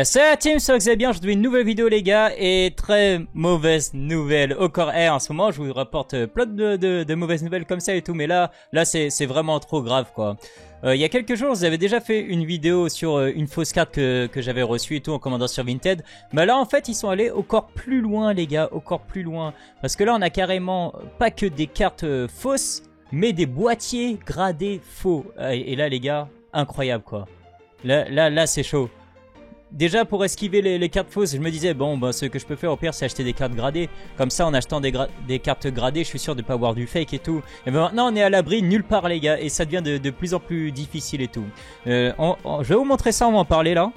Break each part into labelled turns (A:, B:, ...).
A: Salut la team, c'est Xavier, je dois une nouvelle vidéo les gars, et très mauvaise nouvelle au corps air en ce moment, je vous rapporte plein de mauvaises nouvelles comme ça et tout, mais là c'est vraiment trop grave quoi. Il y a quelques jours, vous avez déjà fait une vidéo sur une fausse carte que j'avais reçue et tout en commandant sur Vinted. Mais là en fait ils sont allés encore plus loin les gars, encore plus loin. Parce que là on a carrément pas que des cartes fausses, mais des boîtiers gradés faux. Et là les gars, incroyable quoi. Là c'est chaud. Déjà pour esquiver les cartes fausses, je me disais bon bah ce que je peux faire au pire c'est acheter des cartes gradées. Comme ça en achetant des cartes gradées je suis sûr de pas avoir du fake et tout. Et ben maintenant on est à l'abri nulle part les gars, et ça devient de plus en plus difficile et tout. Je vais vous montrer ça, on va en parler là.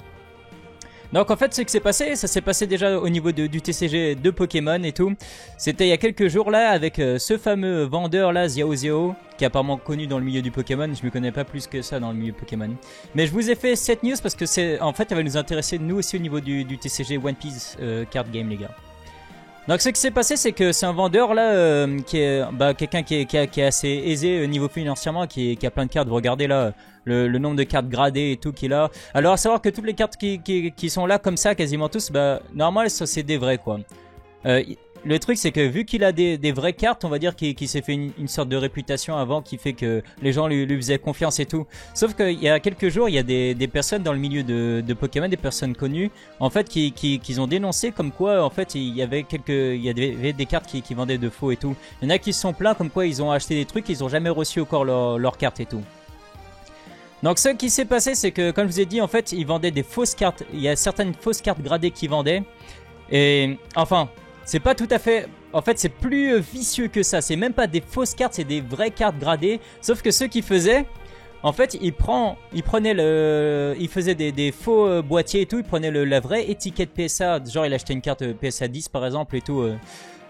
A: Donc en fait ce qui s'est passé, ça s'est passé déjà au niveau du TCG de Pokémon et tout. C'était il y a quelques jours là avec ce fameux vendeur là, Xiao, qui est apparemment connu dans le milieu du Pokémon. Je me connais pas plus que ça dans le milieu Pokémon. Mais je vous ai fait cette news parce que c'est en fait elle va nous intéresser nous aussi au niveau du TCG One Piece Card Game les gars. Donc ce qui s'est passé c'est que c'est un vendeur là qui est quelqu'un qui est assez aisé niveau financièrement, qui a plein de cartes. Vous regardez là le nombre de cartes gradées et tout qu'il a. Alors à savoir que toutes les cartes qui sont là comme ça quasiment tous, normalement c'est des vrais quoi. Le truc c'est que vu qu'il a des vraies cartes, on va dire qu'il s'est fait une sorte de réputation avant qui fait que les gens lui faisaient confiance et tout. Sauf qu'il y a quelques jours, il y a des personnes dans le milieu de Pokémon, des personnes connues, en fait qui ont dénoncé comme quoi en fait il y avait des cartes qui vendaient de faux et tout. Il y en a qui se sont plaints comme quoi ils ont acheté des trucs, ils ont jamais reçu encore leurs cartes et tout. Donc ce qui s'est passé c'est que comme je vous ai dit en fait ils vendaient des fausses cartes. Il y a certaines fausses cartes gradées qui vendaient. Et enfin c'est pas tout à fait... En fait, c'est plus vicieux que ça. C'est même pas des fausses cartes, c'est des vraies cartes gradées. Sauf que ceux qui faisaient... En fait, ils faisaient des faux boîtiers et tout. Ils prenaient la vraie étiquette PSA. Genre, il achetait une carte PSA 10 par exemple et tout.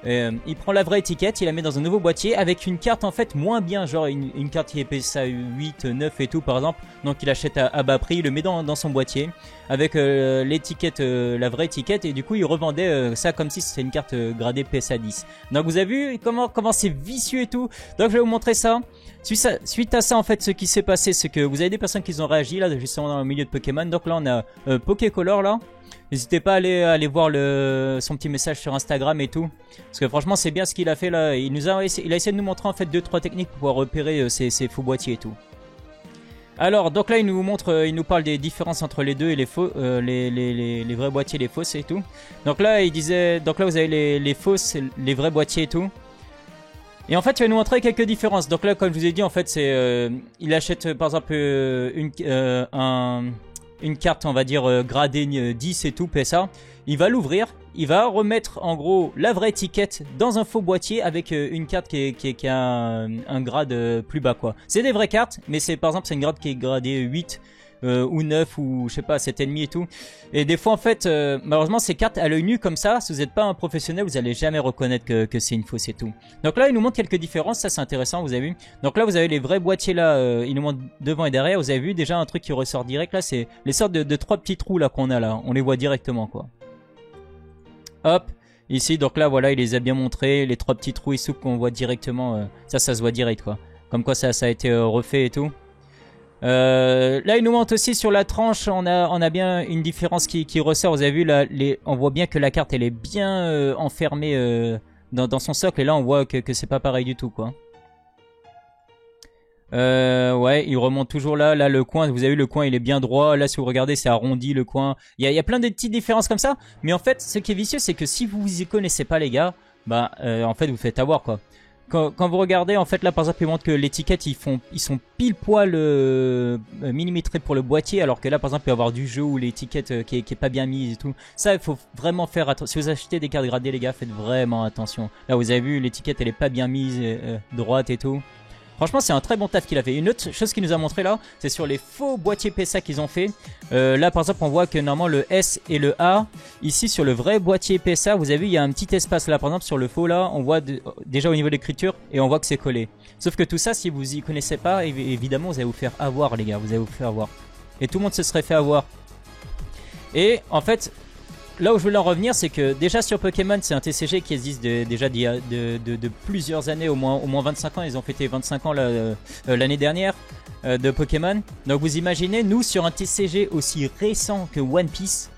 A: Il prend la vraie étiquette, il la met dans un nouveau boîtier avec une carte en fait moins bien, genre une carte qui est PSA 8, 9 et tout par exemple. Donc il achète à bas prix, il le met dans son boîtier avec l'étiquette, la vraie étiquette, et du coup il revendait ça comme si c'était une carte gradée PSA 10. Donc vous avez vu comment c'est vicieux et tout. Donc je vais vous montrer ça. Suite à ça en fait ce qui s'est passé c'est que vous avez des personnes qui ont réagi là justement dans le milieu de Pokémon. Donc là on a Pokécolor là. N'hésitez pas à aller voir son petit message sur Instagram et tout. Parce que franchement c'est bien ce qu'il a fait là. Il a essayé de nous montrer en fait 2-3 techniques pour pouvoir repérer ces faux boîtiers et tout. Alors donc là il nous parle des différences entre les deux et les faux, les vrais boîtiers, les fausses et tout. Donc là il disait, donc là vous avez les fausses, les vrais boîtiers et tout. Et en fait il va nous montrer quelques différences. Donc là comme je vous ai dit en fait c'est, il achète par exemple une carte on va dire gradée 10 et tout PSA, il va l'ouvrir, il va remettre en gros la vraie étiquette dans un faux boîtier avec une carte qui a un grade plus bas quoi. C'est des vraies cartes mais c'est par exemple c'est une carte qui est gradée 8 ou 9 ou je sais pas 7,5 et tout. Et des fois en fait malheureusement ces cartes à l'œil nu comme ça, si vous n'êtes pas un professionnel vous allez jamais reconnaître que c'est une fausse et tout. Donc là il nous montre quelques différences, ça c'est intéressant, vous avez vu. Donc là vous avez les vrais boîtiers là, il nous montre devant et derrière, vous avez vu déjà un truc qui ressort direct là, c'est les sortes de 3 petits trous là qu'on a là, on les voit directement quoi. Hop, ici donc là voilà il les a bien montrés, les 3 petits trous ici qu'on voit directement, ça se voit direct quoi. Comme quoi ça a été refait et tout. Là il nous montre aussi sur la tranche, on a bien une différence qui ressort. Vous avez vu là, on voit bien que la carte elle est bien enfermée dans son socle, et là on voit que c'est pas pareil du tout quoi. Ouais, il remonte toujours là le coin, vous avez vu le coin il est bien droit, là si vous regardez c'est arrondi le coin. Il y a plein de petites différences comme ça, mais en fait ce qui est vicieux c'est que si vous y connaissez pas les gars, en fait vous faites avoir quoi. Quand vous regardez en fait là par exemple il montre que l'étiquette ils sont pile poil millimétrés pour le boîtier, alors que là par exemple il peut y avoir du jeu ou l'étiquette qui est pas bien mise et tout. Ça il faut vraiment faire attention. Si vous achetez des cartes gradées les gars, faites vraiment attention. Là vous avez vu l'étiquette elle est pas bien mise droite et tout. Franchement c'est un très bon taf qu'il a fait. Une autre chose qu'il nous a montré là, c'est sur les faux boîtiers PSA qu'ils ont fait. Là par exemple on voit que normalement le S et le A, ici sur le vrai boîtier PSA, vous avez vu il y a un petit espace là. Par exemple sur le faux là, on voit déjà au niveau de l'écriture et on voit que c'est collé. Sauf que tout ça si vous y connaissez pas, évidemment vous allez vous faire avoir les gars, vous allez vous faire avoir. Et tout le monde se serait fait avoir. Et en fait... là où je voulais en revenir, c'est que déjà sur Pokémon, c'est un TCG qui existe déjà de plusieurs années, au moins 25 ans. Ils ont fêté 25 ans l'année dernière de Pokémon. Donc vous imaginez, nous sur un TCG aussi récent que One Piece,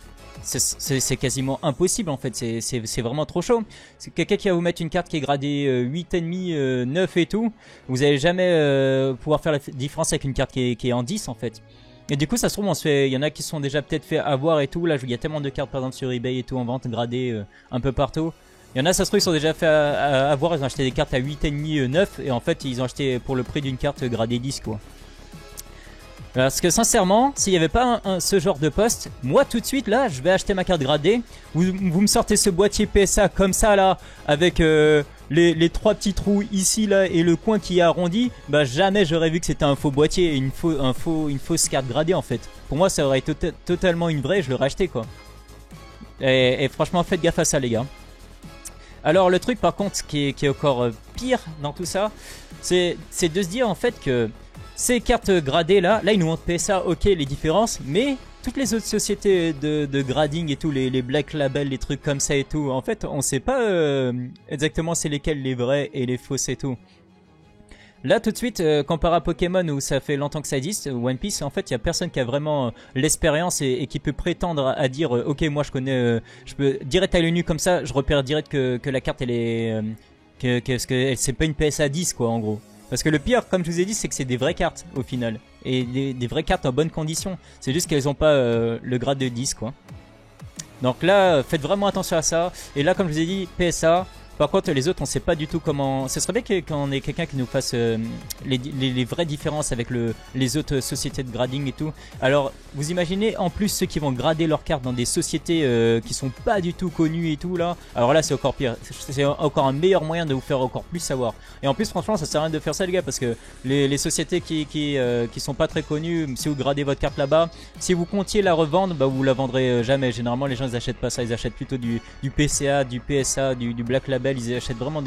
A: c'est quasiment impossible en fait, c'est vraiment trop chaud. C'est quelqu'un qui va vous mettre une carte qui est gradée 8,5, 9 et tout, vous allez jamais pouvoir faire la différence avec une carte qui est en 10 en fait. Et du coup ça se trouve il y en a qui sont déjà peut-être fait avoir et tout, là il y a tellement de cartes par exemple sur eBay et tout en vente gradées un peu partout. Il y en a ça se trouve ils sont déjà fait avoir, ils ont acheté des cartes à 8,5, 9 et en fait ils ont acheté pour le prix d'une carte gradée 10 quoi. Parce que sincèrement, s'il n'y avait pas ce genre de poste, moi tout de suite là, je vais acheter ma carte gradée. Vous me sortez ce boîtier PSA comme ça là, avec les trois petits trous ici là et le coin qui est arrondi. Bah jamais j'aurais vu que c'était un faux boîtier, une fausse carte gradée en fait. Pour moi ça aurait été totalement une vraie, je l'aurais acheté quoi. Et franchement faites gaffe à ça les gars. Alors le truc par contre qui est encore pire dans tout ça, c'est de se dire en fait que ces cartes gradées là ils nous montrent PSA, ok les différences, mais toutes les autres sociétés de grading et tout, les Black Label, les trucs comme ça et tout, en fait on sait pas exactement c'est lesquels les vrais et les fausses et tout. Là tout de suite, comparé à Pokémon où ça fait longtemps que ça existe, One Piece en fait il y a personne qui a vraiment l'expérience et qui peut prétendre à dire ok moi je connais, je peux direct à l'œil nu comme ça, je repère direct que la carte elle est, c'est pas une PSA 10 quoi en gros. Parce que le pire, comme je vous ai dit, c'est que c'est des vraies cartes au final. Et des vraies cartes en bonne condition. C'est juste qu'elles n'ont pas le grade de 10 quoi. Donc là, faites vraiment attention à ça. Et là, comme je vous ai dit, PSA. Par contre, les autres, on sait pas du tout comment... Ce serait bien qu'on ait quelqu'un qui nous fasse les vraies différences avec les autres sociétés de grading et tout. Alors, vous imaginez, en plus, ceux qui vont grader leurs cartes dans des sociétés qui sont pas du tout connues et tout, là. Alors là, c'est encore pire. C'est encore un meilleur moyen de vous faire encore plus savoir. Et en plus, franchement, ça sert à rien de faire ça, les gars, parce que les sociétés qui sont pas très connues, si vous gradez votre carte là-bas, si vous comptiez la revendre, bah, vous la vendrez jamais. Généralement, les gens, ils achètent pas ça. Ils achètent plutôt du PCA, du PSA, du Black Label. Ils achètent vraiment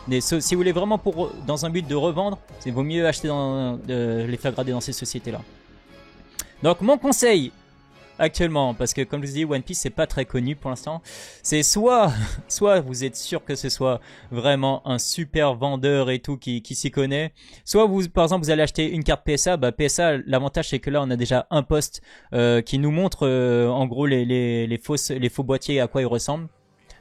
A: si vous voulez vraiment dans un but de revendre, il vaut mieux acheter les faire grader dans ces sociétés là. Donc mon conseil actuellement, parce que comme je vous dis, One Piece c'est pas très connu pour l'instant, c'est soit vous êtes sûr que ce soit vraiment un super vendeur et tout qui s'y connaît, soit vous par exemple vous allez acheter une carte PSA. Bah PSA, l'avantage c'est que là on a déjà un post qui nous montre en gros les faux boîtiers à quoi ils ressemblent.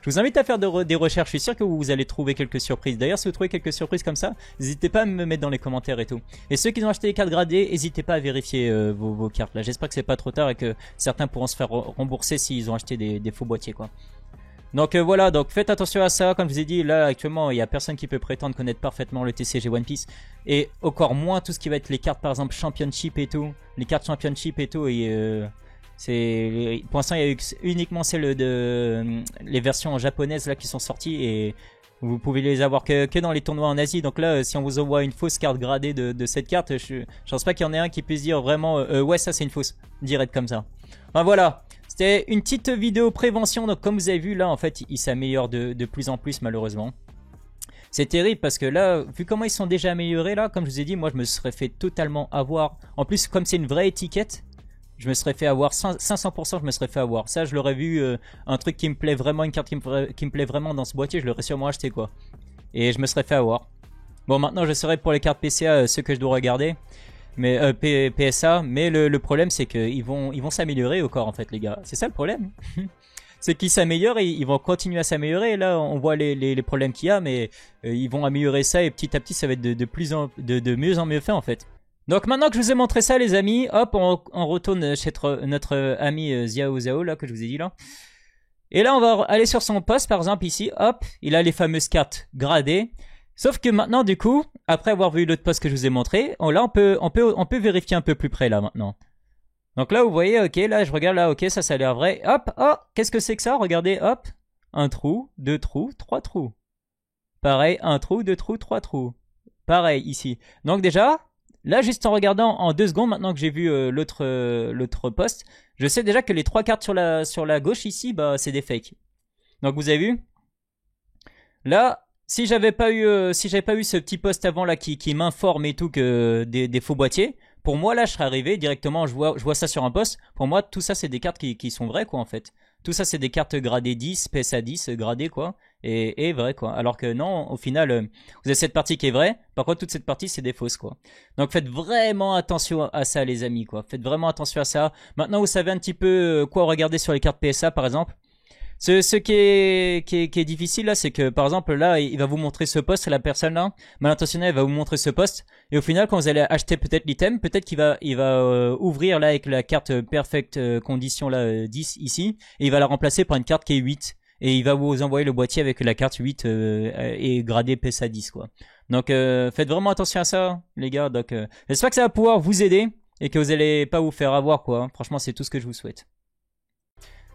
A: Je vous invite à faire des recherches, je suis sûr que vous allez trouver quelques surprises. D'ailleurs, si vous trouvez quelques surprises comme ça, n'hésitez pas à me mettre dans les commentaires et tout. Et ceux qui ont acheté les cartes gradées, n'hésitez pas à vérifier vos cartes là. J'espère que c'est pas trop tard et que certains pourront se faire rembourser s'ils ont acheté des faux boîtiers quoi. Donc voilà, donc faites attention à ça. Comme je vous ai dit, là actuellement, il n'y a personne qui peut prétendre connaître parfaitement le TCG One Piece. Et encore moins tout ce qui va être les cartes par exemple Championship et tout. Les cartes Championship et tout et... pour l'instant il y a eu uniquement celles les versions japonaises là qui sont sorties et vous pouvez les avoir que dans les tournois en Asie. Donc là si on vous envoie une fausse carte gradée de cette carte, je pense pas qu'il y en ait un qui puisse dire vraiment ouais ça c'est une fausse direct comme ça. Enfin voilà, c'était une petite vidéo prévention. Donc comme vous avez vu là en fait il s'améliore de plus en plus malheureusement. C'est terrible parce que là, vu comment ils sont déjà améliorés là, comme je vous ai dit, moi je me serais fait totalement avoir. En plus comme c'est une vraie étiquette, je me serais fait avoir, 500% je me serais fait avoir. Ça je l'aurais vu, un truc qui me plaît vraiment, une carte qui me plaît vraiment dans ce boîtier, je l'aurais sûrement acheté quoi. Et je me serais fait avoir. Bon maintenant je saurai pour les cartes PCA ce que je dois regarder. Mais PSA, mais le problème c'est qu'ils vont s'améliorer encore en fait les gars. C'est ça le problème. C'est qu'ils s'améliorent et ils vont continuer à s'améliorer. Là on voit les problèmes qu'il y a, mais ils vont améliorer ça et petit à petit ça va être de mieux en mieux fait en fait. Donc maintenant que je vous ai montré ça les amis, hop on retourne chez notre ami Xiao Zhao là que je vous ai dit là. Et là on va aller sur son poste par exemple ici, hop, il a les fameuses cartes gradées. Sauf que maintenant du coup, après avoir vu l'autre poste que je vous ai montré, là on peut vérifier un peu plus près là maintenant. Donc là vous voyez, ok là je regarde là, ok ça a l'air vrai. Hop, oh, qu'est-ce que c'est que ça? Regardez, hop, un trou, deux trous, trois trous. Pareil, un trou, deux trous, trois trous. Pareil ici. Donc déjà... Là, juste en regardant en 2 secondes, maintenant que j'ai vu l'autre poste, je sais déjà que les 3 cartes sur la gauche ici, bah c'est des fakes. Donc vous avez vu? Là, si j'avais pas eu ce petit poste avant là qui m'informe et tout que des faux boîtiers, pour moi là je serais arrivé directement, je vois ça sur un poste. Pour moi tout ça c'est des cartes qui sont vraies quoi en fait. Tout ça, c'est des cartes gradées 10, PSA 10, gradées quoi. Et vrai quoi. Alors que non, au final, vous avez cette partie qui est vraie. Par contre, toute cette partie, c'est des fausses quoi. Donc faites vraiment attention à ça les amis quoi. Faites vraiment attention à ça. Maintenant, vous savez un petit peu quoi regarder sur les cartes PSA par exemple. Ce qui est difficile là, c'est que par exemple là, il va vous montrer ce poste, la personne là, mal intentionnée, elle va vous montrer ce poste, et au final quand vous allez acheter peut-être l'item, peut-être qu'il va ouvrir là avec la carte perfect condition là 10 ici, et il va la remplacer par une carte qui est 8, et il va vous envoyer le boîtier avec la carte 8 et gradé PSA 10 quoi. Donc faites vraiment attention à ça les gars. Donc j'espère que ça va pouvoir vous aider et que vous allez pas vous faire avoir quoi. Franchement c'est tout ce que je vous souhaite.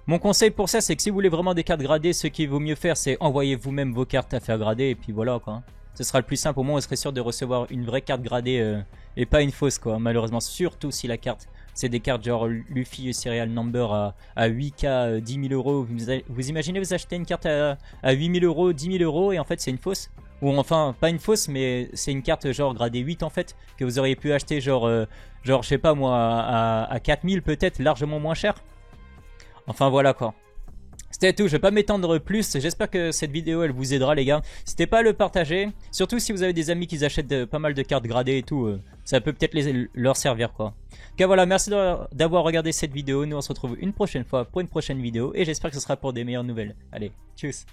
A: Mon conseil pour ça, c'est que si vous voulez vraiment des cartes gradées, ce qu'il vaut mieux faire, c'est envoyer vous-même vos cartes à faire grader, et puis voilà quoi. Ce sera le plus simple, au moins on serait sûr de recevoir une vraie carte gradée et pas une fausse quoi, malheureusement. Surtout si la carte, c'est des cartes genre Luffy Serial Number à 8K, 10 000 euros. Vous imaginez vous achetez une carte à 8 000 euros, 10 000 euros, et en fait c'est une fausse. Ou enfin, pas une fausse, mais c'est une carte genre gradée 8 en fait, que vous auriez pu acheter genre je sais pas moi, à 4 000 peut-être, largement moins cher. Enfin voilà quoi. C'était tout, je vais pas m'étendre plus. J'espère que cette vidéo elle vous aidera les gars. N'hésitez pas à le partager. Surtout si vous avez des amis qui achètent pas mal de cartes gradées et tout. Ça peut peut-être leur servir quoi. Ok voilà, merci d'avoir regardé cette vidéo. Nous on se retrouve une prochaine fois pour une prochaine vidéo. Et j'espère que ce sera pour des meilleures nouvelles. Allez, tchuss.